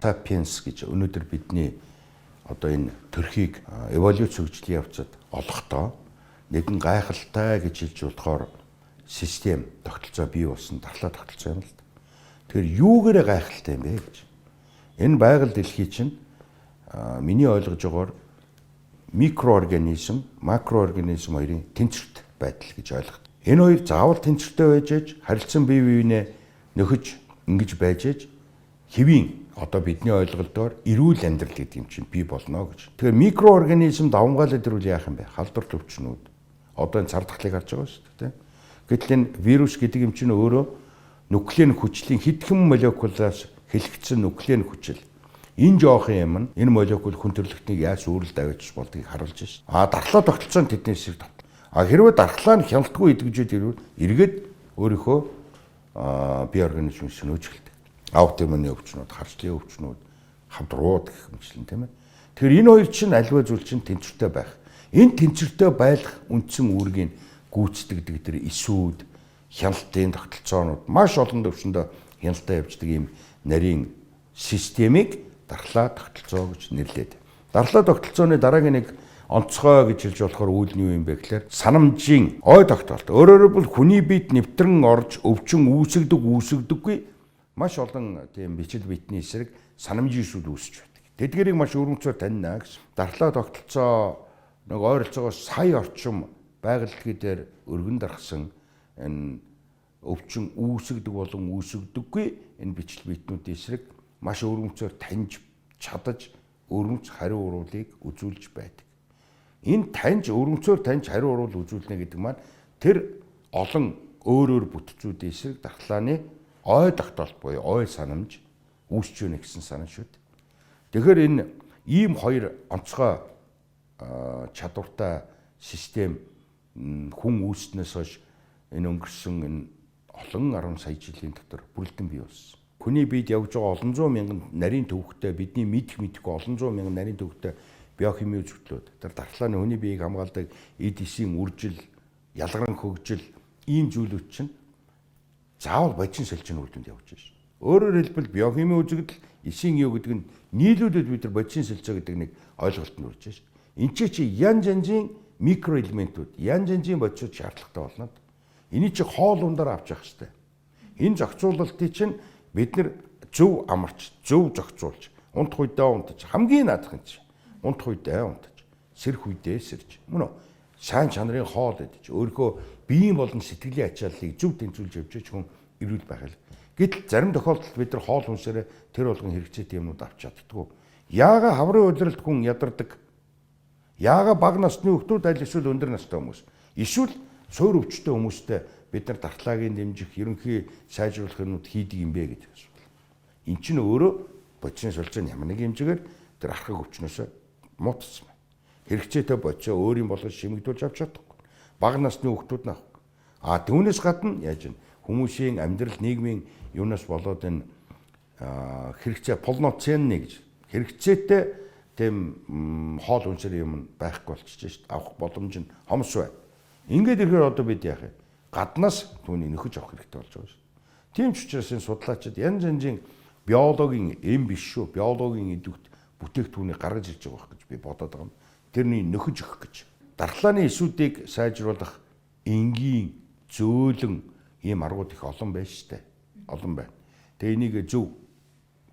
Sapiens гэж өнөөдөр бидний одоо энэ төрхийг эволюц хөгжлийн явцад олохдоо нэгэн гайхалтай гэж хэлж болохоор систем тогтолцоо бий болсон дархлаа тогтолцоо юм л да. Тэгэхээр юугээрээ гайхалтай юм бэ гэж. Энэ байгаль дэлхий чинь миний ойлгож байгаагаар микроорганизм, макроорганизм хоёрын тэнцвэрт байдал гэж ойлгох. Энэ хоёр заавал тэнцвэртэй байж ээж харилцан бие биенээ нөхөж ингэж байж ээж хэвийн одоо бидний ойлголтоор эрүүл амьдрал гэдэг юм чинь бий болно гэж. Тэгэхээр микроорганизм давмгаалаад ирвэл яах юм бэ? Халдвар төвчнүүд. Одоо энэ цар тахлыг харж байгаа шүү дээ. Гэтэл энэ вирус гэдэг юм чинь өөрөө нуклеин хүчлийн хэдхэн молекулаас хэлэгдсэн нуклеин хүчил. Энэ жоохон юм нь энэ молекул хүн төрөлхтнийг яаж өөрлөлд авчиж болдгийг харуулж байна. Дархлаа тогтолцоо нь тэднээс шиг тот. Хэрвээ дархлаа нь хяналтгүй идэгжээд ирвэл эргээд өөрийнхөө бие организм шинөөж эхэлдэг. Аутоиммуны өвчнүүд, харшлын өвчнүүд, хавдрууд гэх мэтлэн тийм ээ. Тэгэхээр энэ хоёр чинь аливаа зүйл чинь тэнцвэртэй байх. Энэ тэнцвэртэй байх үндсэн үүргийг гүйцэтгэдэг тэр эсүүд, хяналтын тогтолцоонууд маш олон төвшөндөө хяналтаа явьждаг ийм нарийн системийг дархлаа тогтолцоо гэж нэрлэдэг. Дархлаа тогтолцооны дараагийн нэг онцгой гэж хэлж болохоор үйл нь юу юм бэ гэхээр санамжийн ой тогтоолт. Өөрөөр хэлбэл хүний биед нэвтрэн орж өвчин үүсгдэггүй маш олон тийм бичил битний эсрэг санамжийн эсүүд үүсэж байдаг. Тэдгэрийг маш өргөнцөөр таньна гэсэн. Дархлаа тогтолцоо нэг ойролцоогоос сая орчим байгаль дэлхий дээр өргөн дарахсан энэ өвчин үүсгдэг болон үүсгдэггүй энэ бичил битнүүдийн эсрэг маш өргөнцөөр таньж чадаж өргөнц хариу уруулыг үзүүлж байдаг. Энэ өргөнцөөр таньж хариу уруул үзүүлнэ гэдэг маань тэр олон өөр бүтцүүдийн эсрэг дархлааны ой тогтоолт буюу ой санамж үүсч өгнө гэсэн санаа шүү дээ. Тэгэхээр энэ ийм хоёр онцгой чадвартай систем хүн үүснээс хойш энэ өнгөрсөн энэ олон 10 сая жилийн дотор бүрэлдэн бий болсон. Хүний биед явж байгаа олон зуун мянган нарийн төвөгтэй бидний мэдэхгүй олон зуун мянган нарийн төвөгтэй биохими үзэгдлүүд тэр дархлааны хүний биеийг хамгаалдаг эдисийн үржил, ялгаран хөгжил ийм зүйлүүд чинь заавал бодчин солилцооны үр дүнд явж байна. Өөрөөр хэлбэл биохими үзэгдэл эсийн юу гэдэг нь нийлүүлээд бид нар бодчин солилцоо гэдэг нэг ойлголтод хүрч байна. Энд чи янз янзын микроэлементүүд, янз янзын бодисууд шаардлагатай болно. Эний чи хоол ундаар авч явах хэрэгтэй. Энэ зохицуулалтыг чинь бид нар зөв амарч, зөв зохицуулж, унтах үедээ унтаж, хамгийн наадах нь чи унтах үедээ унтаж, сэрх үедээ сэрж, мөн үү? Сайн чанарын хоол идэж, өөрийнхөө биеийн болон сэтгэлийн ачааллыг зөв тэнцвүүлж явж хүн эрүүл байх л. Гэтэл зарим тохиолдолд бид нар хоол хүнсээрээ тэр болгон хэрэгцээтэй юмнууд авч чаддгүй. Яага хаврын удирдалд хүн ядардаг. Яага бага насны хүмүүс аль эсвэл өндөр настай хүмүүс. Эсвэл суур өвчтөй хүмүүстэй бид нар дархлаагийн дэмжих ерөнхий сайжруулах юмнууд хийдэг юм бэ гэдэг асуулт. Эн чинь өөрөө бодисны солилцооны ямар нэг хэмжээгээр тэр архаг өвчнөөсөө муутсан байна. Хэрэгцээтэй бодисоо өөрийн болгож шимэгдүүлж авч чадахгүй. Бага насны хүмүүс нь авахгүй. Түүнээс гадна яаж вэ? Хүмүүсийн амьдрал нийгмийн юунаас болоод энэ хэрэгцээ полноценны гэж хэрэгцээтэй тийм хоол хүнсээр юм байхгүй болчихж шээ. Авах боломж нь хомс байна. Ингээд ирэхээр одоо бид яах вэ? Гаднаас түүний нөхөж авах хэрэгтэй болж байгаа шүү. Тийм ч учраас энэ судлаачид янз янзын биологийн эм биш шүү. Биологийн идэвхт бүтээгдэхүүнийг гаргаж ирж байгаа гэж би бодоод байгаа юм. Тэрний нөхөж өгөх гэж. Дархлааны эсүүдийг сайжруулах энгийн зөөлөн ийм аргууд их олон байна штэ. Олон байна. Тэгээ энийг зөв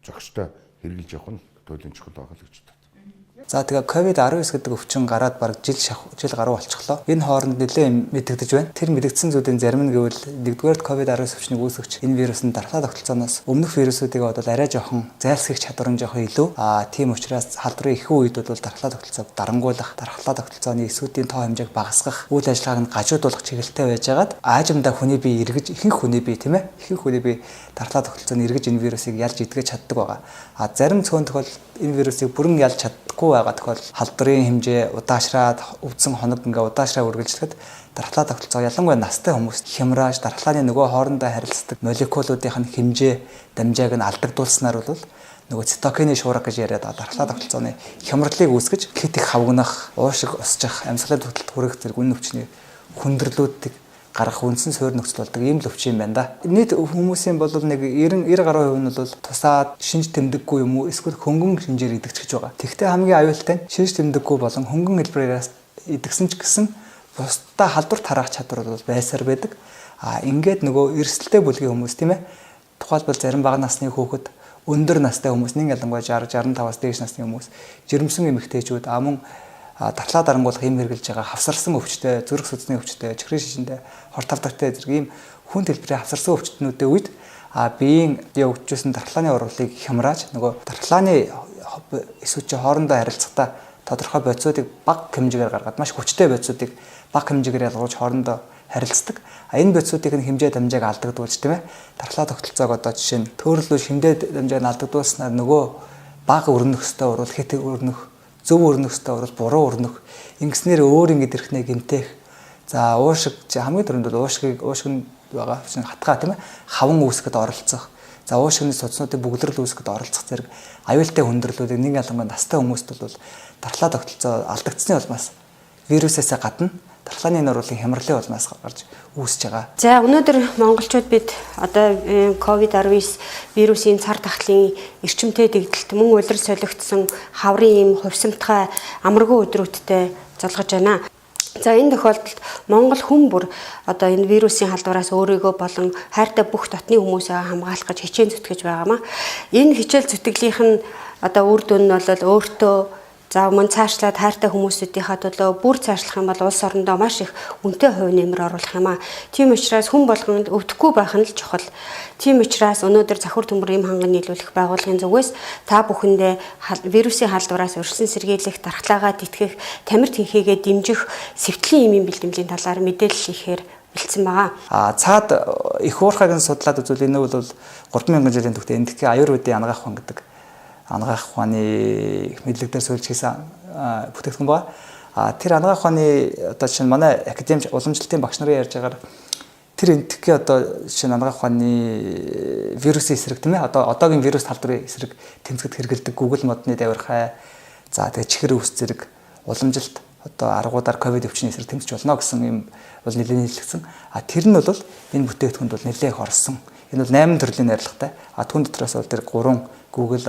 зохистой хэрэгжилж явах нь туйлын чухал байгаа л гэж боддог. За тэгээ COVID-19 гэдэг өвчин гараад бараг жил гаруй болчихлоо. Энэ хооронд нэлээд мэдэгдэж байна. Тэр мэдэгдсэн зүйлийн зарим нь гэвэл нэгдүгээр COVID-19 өвчнийг үүсгэж энэ вирусны дархлаа тогтолцооноос өмнөх вирусуудыг бодвол арай жоохон зайлсхийх чадвар нь жоохон илүү. Тийм учраас халдварын ихэнх үед бол дархлаа тогтолцоог дарангуулах, дархлаа тогтолцооны эсүүдийн тоо хэмжээг багасгах үйл ажиллагааг нь гажуудуулах чиглэлтэй байжгаад аажимдаа хүний бие эргэж ихэнх хүний бие тийм ээ. Ихэнх хүний бие дархлаа тогтолцооны эргэж энэ вирусыг ялж идгэж чаддаг байгаа. Зарим цөөн тохиолдолд энэ вирусыг бүрэн ялж чаддаггүй байгаа тохиол халдварын хэмжээ удаашраад өвдсөн хоног ингээ удаашраа үргэлжлэхэд дархлаа тогтолцоо ялангуяа настай хүмүүст хямрааж дархлааны нөгөө хоорондоо харилцдаг молекулуудын хэмжээ дамжааг нь алдагдуулснаар бол нөгөө цитокины шуурга гэж яриад дархлаа тогтолцооны хямралыг үүсгэж хит их хавгнах, уушиг өсчих, амьсгалын тогтолт хүрэх зэрэг үн өвчний хүндрэлүүдийг гарах үндсэн суурь нөхцөл болдог ийм л өвчин юм байна да. Нийт хүмүүсийн бол нэг 90 гаруй хувь нь бол тусаад шинж тэмдэггүй юм уу эсвэл хөнгөн шинжээр идэгч гэж байгаа. Тэгвэл хамгийн аюултай нь шинж тэмдэггүй болон хөнгөн хэлбэрээс идэгсэн ч гэсэн бусдаа халдвар тараах чадвар бол байсаар байдаг. Ингээд нөгөө эрсдэлтэй бүлгийн хүмүүс тийм ээ. Тухайлбал зарим бага насны хүүхэд, өндөр настай хүмүүс, нэг ялангуяа 60, 65-аас дээш насны хүмүүс, жирэмсэн эмэгтэйчүүд мөн дархлаа дарангуулах юм хэрэгжилж байгаа хавсарсан өвчтэй, зүрх судасны өвчтэй, чихрийн шишиндээ хор тавдартай зэрэг ийм хүн хэлбэрийн хавсарсан өвчтнүүдийн үед биеийн явагдчихсан дархлааны урвалыг хямрааж нөгөө дархлааны эсвч хоорондоо харилцахдаа тодорхой бодисуудыг бага хэмжээгээр гаргаад маш хүчтэй бодисуудыг бага хэмжээгээр ялгуулж хоорондоо харилцдаг. Энэ бодисуудын хэмжээ дамжааг алдагдуулж тийм ээ. Дархлаа тогтолцоог одоо жишээ нь төөрөлөө шимдээ дамжааг алдагдуулснаар нөгөө бага өрнөх өстэй урвал хит өрнөх, зөв өрнөх өстэй урвал буруу өрнөх. Ингэснээр өөр ингэдэр ихнэ гинтэх. За уушиг хамгийн түрүүнд бол уушиг нь байгаа чинь хатгаа тийм ээ. Хаван үүсгэд оролцох. За уушигны судснуудын бүглэрэл үүсгэд оролцох зэрэг аюултай хүндрэлүүдийг нэг ялангуяа настай хүмүүст бол дархлаа тогтолцоо алдагдсны улмаас вирусээс гадна дархлааны нуруулын хямралын улмаас гарч үүсэж байгаа. За өнөөдөр монголчууд бид одоо COVID-19 вирусын цар тахлын эрчимтэй дэгдэлт мөн улирал солигдсон хаврын ийм хувьсамтгай амаргүй өдрүүдтэй залгаж байна. За энэ тохиолдолд Монгол хүн бүр одоо энэ вирусын халдвараас өөрийгөө болон хайртай бүх дотны хүмүүсээ хамгаалах гэж хичээн зүтгэж байгаамаа. Энэ хичээл зүтгэлийнх нь одоо үр дүн нь бол өөртөө за мөн цаашлаад хайртай хүмүүсийнхаа төлөө бүр цаашлах юм бол улс орондоо маш их үнэтэй хувь нэмэр оруулах юм аа. Тийм учраас хүн болгонд өвдөхгүй байх нь л чухал. Тийм учраас өнөөдөр Завхар төмөр эм ханган нийлүүлэх байгууллагын зүгээс та бүхэндээ вирусын халдвараас урьдчилан сэргийлэх, дархлаагаа тэтгэх, тамир тэнхийгээ дэмжих сэвтлийн эмийн бэлтгэлийн талаар мэдээлэл ихээр бэлдсэн байгаа. Цаад их уурхайг судлаад үзвэл энэ бол 3000 жилийн түүхтэй эндхийн аюурведын анагаах ухаан гэдэг анагаах ухааны мэдлэг дээр суульж хийсэн бүтээгдэхүүн байна. Тэр анагаах ухааны одоо чинь манай академич уламжлалтын багш нарын ярьж байгаагаар тэр эндхийн одоо жишээ нь анагаах ухааны вирусын эсрэг тийм ээ одоогийн вирус халдварын эсрэг тэмцэхэд хэрэгэлдэг Google модны давирхай за тэгээ чихэр өвс зэрэг уламжилт одоо аргуудаар ковид өвчний эсрэг тэмцэж болно гэсэн юм бол нэлээд нийлэгдсэн. Тэр нь бол энэ бүтээгдэхүүнд бол нэлээд их орсон. Энэ бол 8 төрлийн арилгатай. Түүн дотроос бол тэр 3 Google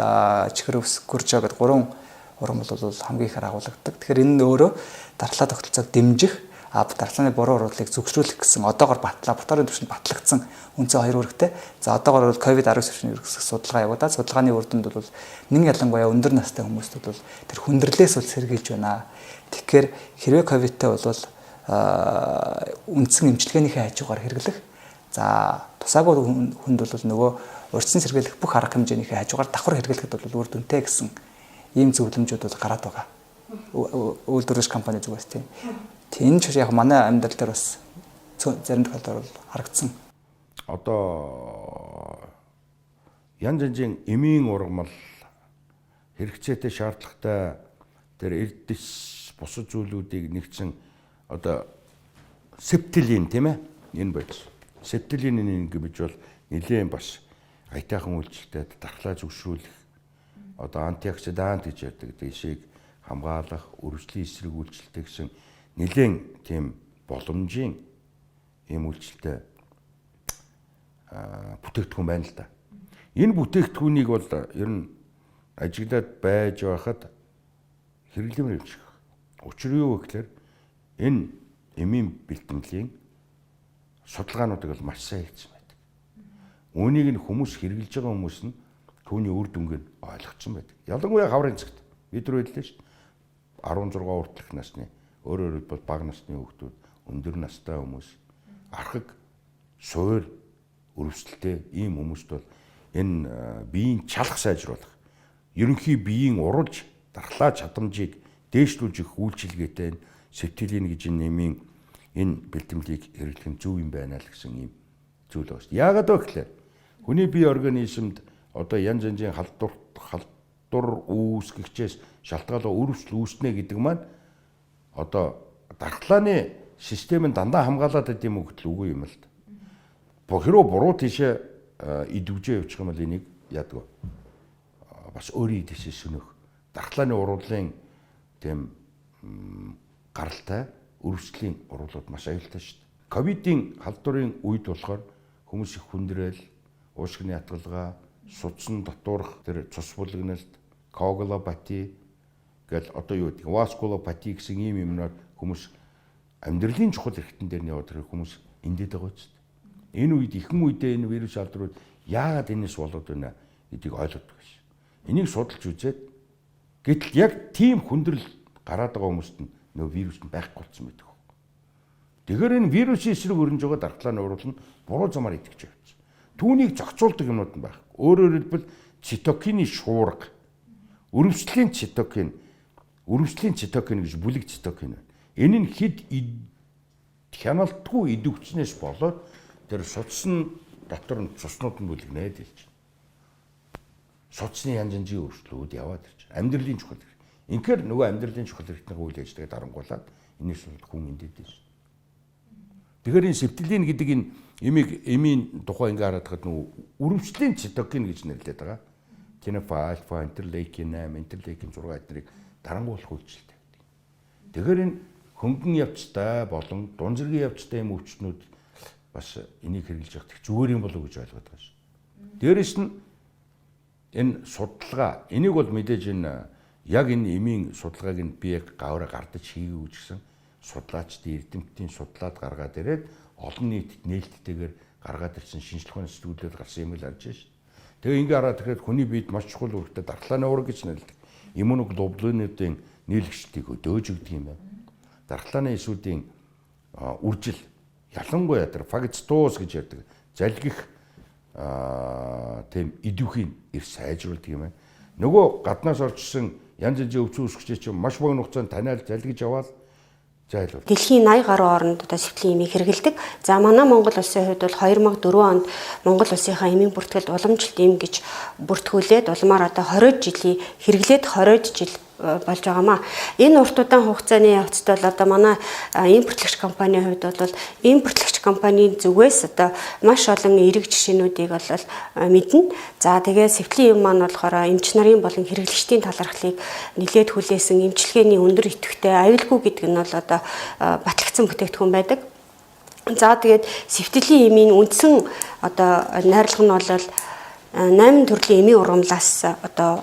чихэр өвс гүржа гэдэг 3 уран бол хамгийн их агуулдаг. Тэгэхээр энэ нь өөрөө дархлаа тогтолцоог дэмжих, дархлааны буруу урвалыг зөвшөөрөх гэсэн одоогоор лабораторийн түвшинд батлагдсан үнцэн хоёр үүрэгтэй. За одоогоор бол COVID-19 өвчний эргэсэх судалгаа явагдаад судалгааны үр дүнд бол нэг ялангуяа өндөр настай хүмүүст бол тэр хүндрэлээс бол сэргийлж байна. Тэгэхээр хэрвээ ковидтай бол үндсэн эмчилгээнийхээ хажуугаар хэрэглэх. За тусаагүй хүнд бол нөгөө урьдчилан сэргийлэх бүх арга хэмжээнийхээ хажуугаар давхар хэрэглэхэд бол үр дүнтэй гэсэн ийм зөвлөмжүүд бол гараад байгаа. Үйлдвэрлэгч компани зүгээс тийм. Энэ ч яг манай амьдрал дээр бас зарим тохиолдолд харагдсан. Одоо янз янзын эмийн ургамал хэрэгцээтэй шаардлагатай тэр эрдэс бусад зүйлүүдийг нэгдсэн одоо септилин тийм ээ энэ бодис. Септилинийн гэж бол нэлээд бас аятайхан үйлчлэлтэй дархлаа зөвшөөрөх одоо антиоксидант гэж ярьдаг дэшийг хамгаалах, өргөжлийн эсрэг үйлчлэлтэй гэсэн нэлээд тийм боломжийн ийм үйлчлэлтэй бүтээгдэхүүн байна л да. Энэ бүтээгдэхүүнийг бол ер нь ажиглаад байж байхад хэрэглэмээр хэмжих. Учир нь юу гэхээр энэ эмийн бэлтгэлийн судалгаануудыг бол маш сайн хийсэн байдаг. Үүнийг нь хүмүүс хэрэгжилж байгаа хүмүүс нь түүний үр дүнгийг ойлгоцсон байдаг. Ялангуяа хаврын цагт бид нар хэллээ шүү дээ. 16 хүртэлх насны өөрөөр хэлбэл бага насны хүүхдүүд, өндөр настай хүмүүс, архаг, суур өрөвсөлтэй ийм хүмүүст бол энэ биеийн чалах сайжруулах, ерөнхий биеийн уралж дархлаа чадамжийг дээшлүүлж өгөх үйлчилгээтэй септилин гэж нэмийн энэ бэлтгэлийг хэрэглэх нь зөв юм байна л гэсэн ийм зүйл байна. Яагаад вэ гэхээр хүний бие организмд одоо янз янзын халдвар үүсгэгчээс шалтгаалаа өрөвсөл үүснэ гэдэг маань одоо дархлааны системийг дандаа хамгаалаад байт юм уу гэтэл үгүй юм л да. Хэрвээ буруу тийшээ идэвжээ явуучих юм бол энийг яадаг вэ? Бас өөрийн тийшээ сөнөх дархлааны урвалын тийм гаралтай өрөвслийн урвалууд маш аюултай шүү дээ. ковидын халдварын үед болохоор хүмүүс их хүндрээл, уушгины ятгалгаа, судсан дотуурах тэр цус булгналт, коагулопати гэл одоо юу гэдэг васкулопати гэсэн ийм юмнаар хүмүүс амьдралын чухал хэрэгтэн дээр нь яваад тэр хүмүүс эндээд байгаа ч. Энэ үед ихэнх үедээ энэ вирус халдварууд яагаад энэс болоод байна гэдгийг ойлгодог биш. Энийг судалж үзээд гэтэл яг тийм хүндрэл гараад байгаа хүмүүст нь нөө вирус нь байхгүй болсон байдаг. Тэгэхээр энэ вирусын эсрэг өрнж байгаа дархлааны урвал нь буруу замаар идэвч явчихсан. Түүнийг зохицуулдаг юмнууд нь байхгүй. Өөрөөр хэлбэл цитокины шуурга, өрөвслийн цитокин гэж бүлэг цитокин байна. Энэ нь хэд хяналтгүй идэвхжнээс болоод тэр судасны дотор нь цуснууд нь бүлэгнээд илж. Судасны янз янзын өөрчлөлүүд яваад ирж. Амьдралын чухал хэрэг. Инхээр нөгөө амьдралын чухал хэрэгтний үйл ажиллагааг дарангуулад энэс бол хүн эндээд байна. Тэгэхээр энэ септилин гэдэг энэ эмийн тухай ингээ хараад хад нөгөө өрөвслийн цитокин гэж нэрлэдэг байгаа. TNF альфа, интерлейкин 8, интерлейкин 6 эднэрийг дарангуулах үйлчлэлтэй байдаг. Тэгэхээр энэ хөнгөн явцтай болон дун зэргийн явцтай юм өвчтнүүд бас энийг хэрэгжилж явах зүгээр юм болов уу гэж ойлгоод байгаа шүү. Дээрэс нь энэ судалгаа энийг бол мэдээж энэ яг энэ эмийн судалгааг нь би яг гавраа гардаж хийгээгүй ч гэсэн судлаачдын эрдэмтдийн судлаад гаргаад ирээд олон нийтэд нээлттэйгээр гаргаад ирсэн шинжлэх ухааны сэтгүүлүүд гарсан юм л харж байна шүү. Тэгээ ингээ хараад тэгэхээр хүний биед маш чухал үүрэгтэй дархлааны ураг гэж нэрлэдэг. Иммуноглобулинуудын нийлэгчлийг өөж өгдөг юм байна. Дархлааны эсүүдийн үржил ялангуяа тэр фагоцитоз гэж ярьдаг залгих тийм идэвхийг сайжруулдаг юм байна. Нөгөө гаднаас орчсон янз янзын өвчин үүсгэгч чинь маш богино хугацаанд таниал залгиж аваад зайлуул. Дэлхийн 80 гаруй орнд одоо сифтлин эмийг хэрэглэдэг. За манай Монгол улсын хувьд бол 2004 онд Монгол улсынхаа эмийн бүртгэлд уламжлалт эм гэж бүртгүүлээд улмаар одоо 20 жилийн хэрэглээд 20 жил болж байгаамаа. Энэ урт удаан хугацааны явцад бол одоо манай импортлогч компанийн хувьд бол импортлогч компанийн зүгээс одоо маш олон эерэг жишээнүүдийг бол мэднэ. За тэгээ сифтлин эм маань болохоор эмч нарын болон хэрэглэгчдийн талархлыг нэлээд хүлээсэн эмчилгээний өндөр идэвхтэй аюулгүй гэдэг нь бол одоо батлагдсан бүтээгдэхүүн байдаг. За тэгээд сифтлин эмийн үндсэн одоо найрлага нь бол 8 төрлийн эмийн ургамлаас одоо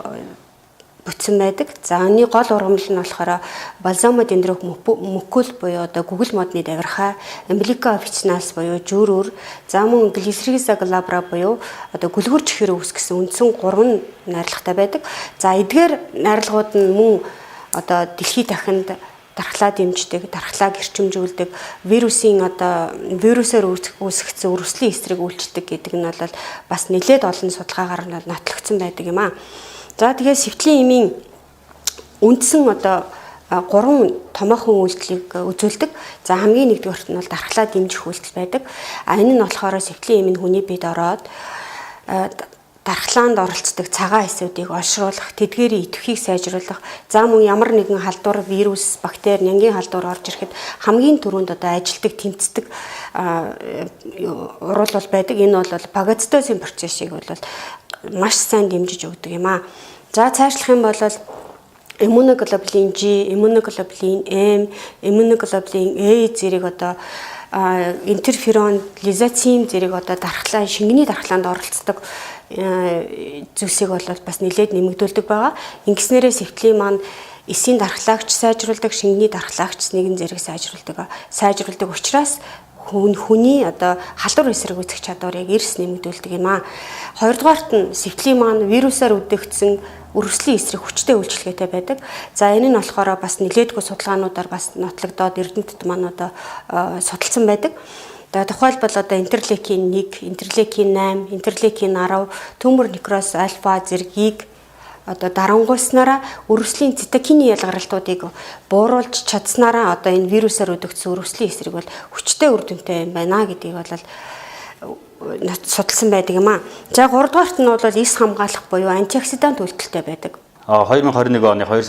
бүтсэн байдаг. За энэ гол ургамал нь болохоор балзамо дендрок мөкөл буюу одоо гүгэл модны давирхай, амблика официнаас буюу жүүрүүр, за мөн глисриза глабра буюу одоо гүлгүр чихэр өвс гэсэн үндсэн 3 найрлагатай байдаг. За эдгээр найрлагууд нь мөн одоо дэлхийд дахинд дархлаа дэмждэг, дархлаа гэрчимжүүлдэг, вирусын одоо вирусээр үүсгэсэн өрсөлийн эсрэг үйлчдэг гэдэг нь бол бас нэлээд олон судалгаагаар нь нотлогдсон байдаг юм аа. За тэгээ сифтлин эмийн үндсэн одоо 3 томоохон үйлдэлийг үзүүлдэг. За хамгийн нэгдүгээрт нь бол дархлаа дэмжих үйлдэл байдаг. Энэ нь болохоор сифтлин эм нь хүний биед ороод дархлаанд оролцдог цагаан эсүүдийг олшруулах, тэдгээрийн идэвхийг сайжруулах, за мөн ямар нэгэн халдвар, вирус, бактери, нянгийн халдвар орж ирэхэд хамгийн түрүүнд одоо ажилтдаг, тэмцдэг урвал бол байдаг. Энэ бол фагоцитозын процессыг бол маш сайн дэмжиж өгдөг юм аа. За цаашлах юм бол иммуноглобулин G, иммуноглобулин M, иммуноглобулин A зэрэг одоо интерферон, лизоцим зэрэг одоо дархлаа, шингэний дархлаанд оролцдог зүйлсийг бол бас нэлээд нэмэгдүүлдэг байгаа. Ингэснээрээ сифтлин маань эсийн дархлаагч сайжруулдаг, шингэний дархлаагч нэгэн зэрэг сайжруулдаг учраас хүний одоо халдвар эсрэг үүсгэх чадварыг эрс нэмэгдүүлдэг юм аа. Хоёрдугаарт нь сифтлин маань вирусаар үдэгдсэн өрсөлийн эсрэг хүчтэй үйлчилгээтэй байдаг. За энэ нь болохоор бас нэлээдгүй судалгаануудаар бас нотлогдоод эрдэмтэд маань одоо судалсан байдаг. За тухайлбал одоо интерлейкин 1, интерлейкин 8, интерлейкин 10, төмөр некроз альфа зэргийг одоо дарангуулснараа өрсөлийн цитокины ялгаралтуудыг бууруулж чадсанараа одоо энэ вирусаар үдэгдсэн өрсөлийн эсрэг бол хүчтэй үр дүнтэй юм байна гэдгийг бол судалсан байдаг юм аа. За 3 дугаарт нь бол эс хамгаалах буюу антиоксидант үйлдэлтэй байдаг. 2021 оны 2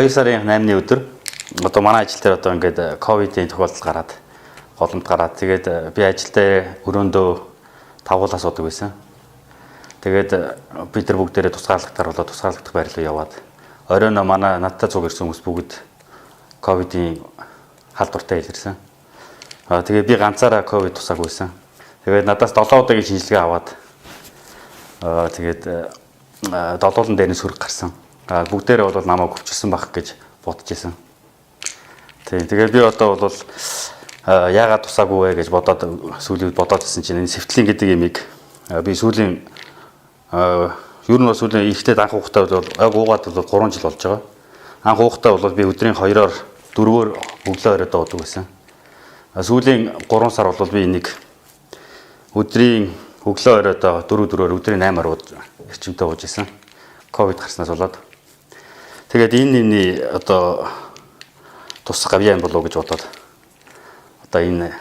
сарын 8-ны өдөр одоо манай ажил дээр одоо ингээд ковидын тохиолдол гараад голомт гараад тэгээд би ажилдаа өрөөндөө тавгуулаа суудаг байсан. Тэгээд бид нар бүгдээрээ тусгаарлагтаар болоод тусгаарлагдах байр руу яваад оройно манай надтай цуг ирсэн хүмүүс бүгд ковидын халдвартай илэрсэн. Тэгээ би ганцаараа ковид тусаагүйсэн. Тэгээд надаас 7 удаагийн шинжилгээ аваад тэгээд долоолон дээрээс хүрэх гарсан. Бүгдээрээ бол намайг өвчсөн байх гэж бодож исэн. Тэгээд би одоо бол яагаад тусаагүй вэ гэж бодоод сүүлийн бодоод исэн чинь энэ сэвтлийн гэдэг имийг би сүүлийн ер нь сүүлийн ихтэй анх хугацаанд бол яг уугаад бол 3 жил болж байгаа. Анх хугацаанд бол би өдрийн 2-оор 4-өөр өглөө оройд уудаг байсан. Сүүлийн 3 сар бол би энийг өдрийн өглөө оройд 4-4-өөр өдрийн 8-аар эрчимтэй ууж исэн. Ковид гарснаас болоод. Тэгээд энэ одоо тусах гавьяа юм болов уу гэж бодоод одоо энэ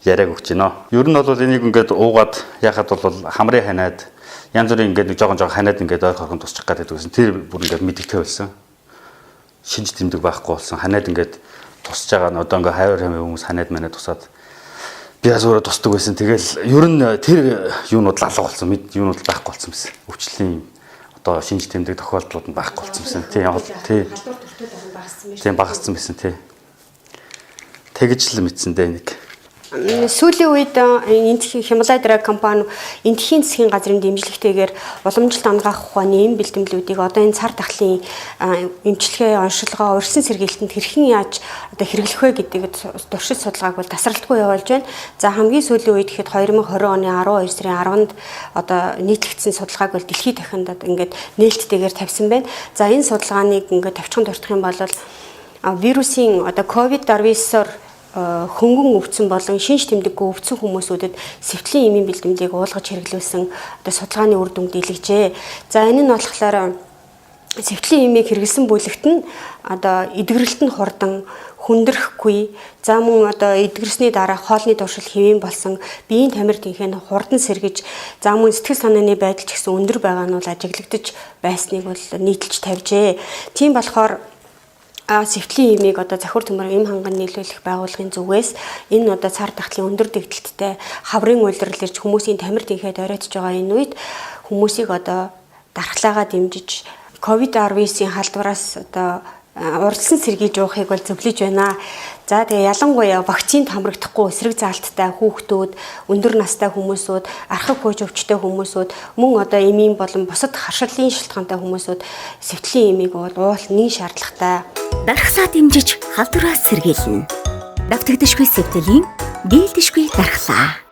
яриаг өгч байна. Ер нь бол энийг ингээд уугаад яхад бол хамрын ханаад янз бүрийн ингээд жоохон ханаад ингээд ой хорхон тусчих гэдэг байсан. Тэр бүр ингээд мэдэгтэй болсон. Шинж тэмдэг байхгүй болсон. Ханаад ингээд тусч байгаа нь одоо ингээд хайр хамын хүмүүс ханаад манаа тусаад би асуураа тусдаг байсан. Тэгэл ер нь тэр юунууд л алга болсон. Юунууд л байхгүй болсон байсан. Өвчлөлийн одоо шинж тэмдэг тохиолдлууд нь байхгүй болсон байсан. Тийм багассан байсан тий. Тэгж л мэдсэн дээ нэг. Сүүлийн үед энтхийн Хямлай Драг компани энтхийн засгийн газрын дэмжлэгтэйгээр уламжлалт ангаах ухааны эм бэлтгэлүүдийг одоо энэ цар тахлын эмчилгээ оншилгоо урьдчилан сэргийлтэнд хэрхэн яаж одоо хэрэглэх вэ гэдгийг туршид судалгааг бол тасралтгүй явуулж байна. За хамгийн сүүлийн үед гэхэд 2020 оны 12 сарын 10-нд одоо нийтлэгдсэн судалгааг бол дэлхийд дахинд ингээд нээлттэйгээр тавьсан байна. За энэ судалгааныг ингээд тавьчихсан дуртах юм бол вирусын одоо COVID-19-оор хөнгөн өвдсөн болон шинж тэмдэггүй өвдсөн хүмүүсүүдэд сэвтлийн эмийн бэлтгэлийг уулгаж хэрэглүүлсэн одоо судалгааны үр дүнд илгэжээ. За энэ нь болохоор сэвтлийн эмийг хэрэглэсэн бүлэгт нь одоо эдгэрэлт нь хурдан хүндрэхгүй за мөн одоо эдгэрсний дараа хоолны туршил хэвэн болсон биеийн тамир тэнхээ нь хурдан сэргэж за мөн сэтгэл санааны байдал ч гэсэн өндөр байгаа нь бол ажиглагдаж байсныг бол нийтэлж тавьжээ. Тийм болохоор сэвтлийн эмийг одоо захир төмөр эм ханган нийлүүлэх байгууллагын зүгээс энэ одоо цар тахлын өндөр дэгдэлттэй хаврын улирал ирж хүмүүсийн тамир тэнхээ доройтж байгаа энэ үед хүмүүсийг одоо дархлаагаа дэмжиж COVID-19-ийн халдвараас одоо урдсан сэргийлж уухыг бол зөвлөж байна. За тэгээ ялангуяа вакцинд хамрагдахгүй эсрэг заалттай хүүхдүүд, өндөр настай хүмүүсүүд, архаг хөөж өвчтэй хүмүүсүүд, мөн одоо эмийн болон бусад харшиллын шалтгаантай хүмүүсүүд сэвтлийн эмийг уул нэг шаардлагатай. Дархлаа дэмжиж халдвараас сэргийлнэ. Давтагдшгүй сэвтлийн дийлдэшгүй дархлаа.